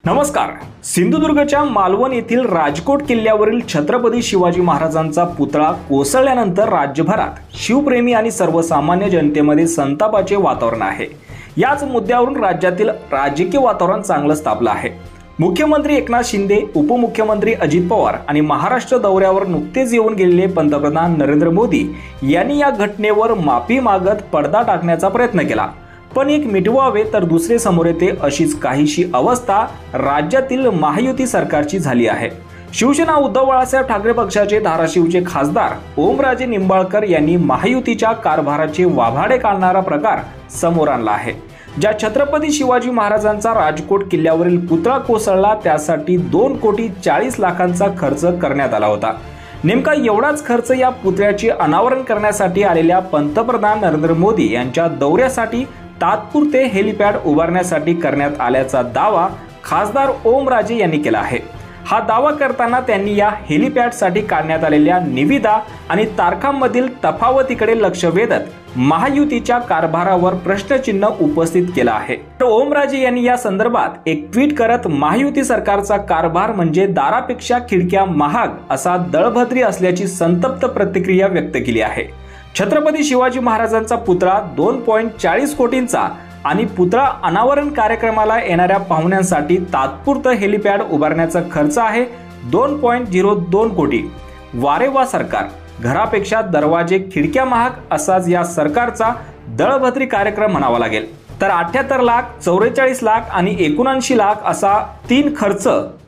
नमस्कार। सिंधुदुर्गच्या मालवण येथील राजकोट किल्ल्यावरील छत्रपती शिवाजी महाराजांचा पुतळा कोसळल्यानंतर राज्यभरात शिवप्रेमी आणि सर्वसामान्य जनतेमध्ये संतापाचे वातावरण आहे। याच मुद्द्यावरून राज्यातील राजकीय वातावरण चांगलंच तापलं आहे। मुख्यमंत्री एकनाथ शिंदे, उपमुख्यमंत्री अजित पवार आणि महाराष्ट्र दौऱ्यावर नुकतेच येऊन गेलेले पंतप्रधान नरेंद्र मोदी यांनी या घटनेवर माफी मागत पडदा टाकण्याचा प्रयत्न केला। पण एक मिटवावे तर दुसरे समोर येते अशीच काहीशी अवस्था राज्यातील महायुती सरकारची झाली आहे। शिवसेना उद्धव बाळासाहेब ठाकरे पक्षाचे धाराशिवचे खासदार ओमराजे निंबाळकर यांनी महायुतीच्या कारभाराचे वाभाडे काढणारा प्रकार समोर आणला आहे। ज्या छत्रपती शिवाजी महाराजांचा राजकोट किल्ल्यावरील पुतळा कोसळला त्यासाठी 2,40,00,000 खर्च करण्यात आला होता। नेमका एवढाच खर्च या पुतळ्याचे अनावरण करण्यासाठी आलेल्या पंतप्रधान नरेंद्र मोदी यांच्या दौऱ्यासाठी तात्पुरते हेलिपॅड उभारण्यासाठी करण्यात आल्याचा दावा खासदार ओमराजे यांनी केला आहे। हा दावा करताना त्यांनी या हेलिपॅडसाठी काढण्यात आलेल्या निविदा आणि तारखांमधील तफावतीकडे लक्ष वेधत महायुतीच्या कारभारावर प्रश्नचिन्ह उपस्थित केला आहे। तर ओमराजे यांनी या संदर्भात एक ट्विट करत महायुती सरकारचा कारभार म्हणजे दारापेक्षा खिडक्या महाग असा दळभद्री असल्याची संतप्त प्रतिक्रिया व्यक्त केली आहे। छत्रपती शिवाजी महाराजांचा पुतळा 2.40 कोटींचा आणि पुतळा अनावरण कार्यक्रमाला येणाऱ्या पाहुण्यांसाठी तात्पुरतं हेलिपॅड उभारण्याचा खर्च आहे 2.02 कोटी। वारे वा सरकार, घरापेक्षा दरवाजे खिडक्या महाग असाच या सरकारचा दळभद्री कार्यक्रम म्हणावा लागेल। तर 78 लाख, 44 लाख आणि 79 लाख असा 3 खर्च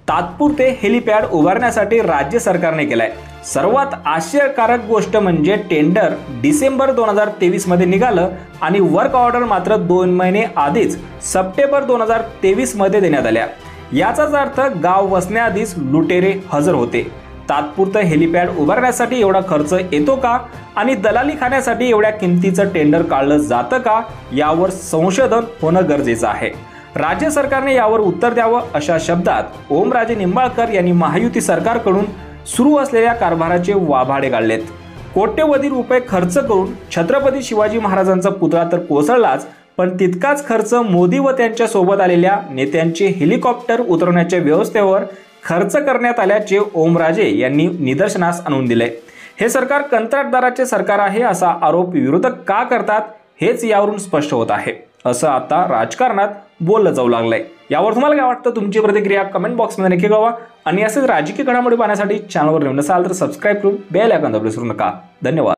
तात्पुरते हेलिपॅड उभारण्यासाठी राज्य सरकारने केलाय। सर्वात आश्चर्यकारक गोष्ट म्हणजे टेंडर डिसेंबर 2023 मध्ये निघालं आणि वर्क ऑर्डर मात्र 2 महिने आधीच सप्टेंबर 2023 मध्ये देण्यात आल्या। याचाच अर्थ गाव वसण्याआधीच लुटेरे हजर होते। तात्पुरतं हेलिपॅड उभारण्यासाठी एवढा खर्च येतो का आणि दलाली खाण्यासाठी एवढ्या किमतीचं टेंडर काढलं जातं का यावर संशोधन होणं गरजेचं आहे। राज्य सरकारने यावर उत्तर द्यावं अशा शब्दात ओमराजे निंबाळकर यांनी महायुती सरकारकडून सुरू असलेल्या कारभाराचे वाभाडे काढलेत। कोट्यवधी रुपये खर्च करून छत्रपती शिवाजी महाराजांचा पुतळा तर कोसळलाच, पण तितकाच खर्च मोदी व त्यांच्या सोबत आलेल्या नेत्यांचे हेलिकॉप्टर उतरवण्याच्या व्यवस्थेवर खर्च करण्यात आल्याचे ओमराजे यांनी निदर्शनास आणून दिले। हे सरकार कंत्राटदाराचे सरकार आहे असा आरोप विरोधक का करतात हेच यावरून स्पष्ट होत आहे, असं आता राजकारणात बोललं जाऊ लागलंय। यावर तुम्हाला काय वाटतं? तुमची प्रतिक्रिया कमेंट बॉक्समध्ये नक्की कळवा आणि असेच राजकीय घडामोडी पाहण्यासाठी चॅनलवर नवीन असाल तर सबस्क्राइब करून बेल आयकॉन दाबण्यास विसरू नका। धन्यवाद।